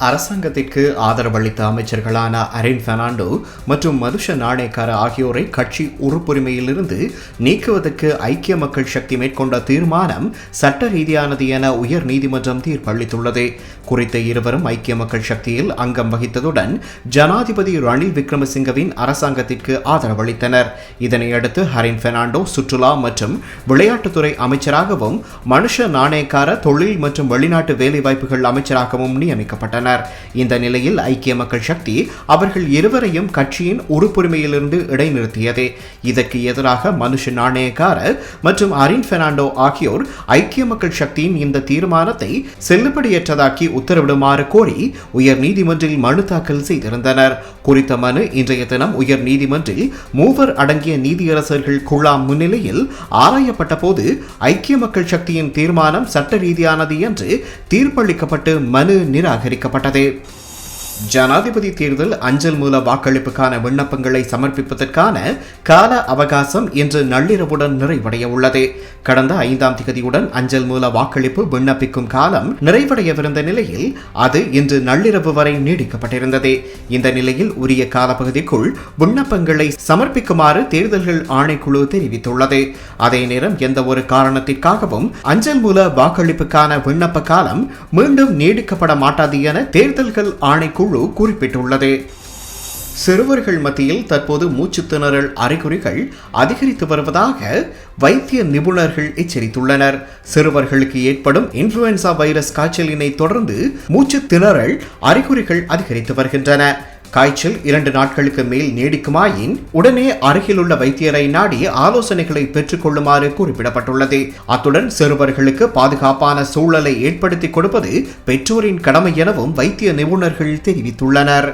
அரசாங்கத்திற்கு ஆதரவளித்த அமைச்சர்களான அரின் பெர்னாண்டோ மற்றும் மதுஷ நாணேக்கார ஆகியோரை கட்சி உறுப்புரிமையிலிருந்து நீக்குவதற்கு ஐக்கிய மக்கள் சக்தி மேற்கொண்ட தீர்மானம் சட்ட ரீதியானது என உயர் நீதிமன்றம் தீர்ப்பளித்துள்ளது. குறித்த இருவரும் ஐக்கிய மக்கள் சக்தியில் அங்கம் வகித்ததுடன் ஜனாதிபதி ரணில் விக்ரமசிங்கவின் அரசாங்கத்திற்கு ஆதரவளித்தனர். இதனையடுத்து அரின் பெர்னாண்டோ சுற்றுலா மற்றும் விளையாட்டுத்துறை அமைச்சராகவும் மனுஷ நாணேக்கார தொழில் மற்றும் வெளிநாட்டு வேலைவாய்ப்புகள் அமைச்சராகவும் நியமிக்கப்பட்டனர். இந்த நிலையில் ஐக்கிய மக்கள் சக்தி அவர்கள் இருவரையும் கட்சியின் உறுப்புரிமையிலிருந்து இடைநிறுத்தியது. இதற்கு எதிராக மனுஷ நாணேக்கார மற்றும் அரின் பெர்னாண்டோ ஆகியோர் ஐக்கிய மக்கள் சக்தியின் இந்த தீர்மானத்தை செல்லுபடியற்றதாக்கி உத்தரவிடுமாறு கோரி உயர் நீதிமன்றில் மனு தாக்கல் செய்திருந்தனர். குறித்த மனு இன்றைய தினம் உயர் நீதிமன்றில் 3 அடங்கிய நீதியரசர்கள் குழாம் முன்னிலையில் ஆராயப்பட்ட போது ஐக்கிய மக்கள் சக்தியின் தீர்மானம் சட்ட ரீதியானது என்று தீர்ப்பளிக்கப்பட்டு மனு நிராகரிக்கப்பட்டது. ஜனாதிபதி தேர்தல் அஞ்சல் மூல வாக்களிப்புக்கான விண்ணப்பங்களை சமர்ப்பிப்பதற்கான கால அவகாசம் இன்று நள்ளிரவுடன் நிறைவடைய உள்ளது. கடந்த 5ஆம் தேதியுடன் அஞ்சல் மூல வாக்களிப்பு விண்ணப்பிக்கும் காலம் நிறைவடையவிருந்த நிலையில் அது இன்று நள்ளிரவு வரை நீடிக்கப்பட்டிருந்தது. இந்த நிலையில் உரிய காலப்பகுதிக்குள் விண்ணப்பங்களை சமர்ப்பிக்குமாறு தேர்தல்கள் ஆணைக்குழு தெரிவித்துள்ளது. அதே நேரம் எந்த ஒரு காரணத்திற்காகவும் அஞ்சல் மூல வாக்களிப்புக்கான விண்ணப்ப காலம் மீண்டும் நீடிக்கப்பட மாட்டாது என தேர்தல்கள் ஆணைக்குழு குறிப்பிட்டுள்ளது. சிறுவர்கள் மத்தியில் தற்போது மூச்சுத் திணறல் அறிகுறிகள் அதிகரித்து வருவதாக வைத்திய நிபுணர்கள் எச்சரித்துள்ளனர். சிறுவர்களுக்கு ஏற்படும் இன்ஃபுளுவன்சா வைரஸ் காய்ச்சலினை தொடர்ந்து மூச்சுத் திணறல் அறிகுறிகள் அதிகரித்து வருகின்றன. காய்ச்சல் 2 நாட்களுக்கு மேல் நீடிக்குமாயின் உடனே அருகிலுள்ள வைத்தியரை நாடி ஆலோசனைகளை பெற்றுக் கொள்ளுமாறு குறிப்பிடப்பட்டுள்ளது. அத்துடன் சிறுவர்களுக்கு பாதுகாப்பான சூழலை ஏற்படுத்திக் கொடுப்பது பெற்றோரின் கடமை எனவும் வைத்திய நிபுணர்கள் தெரிவித்துள்ளனர்.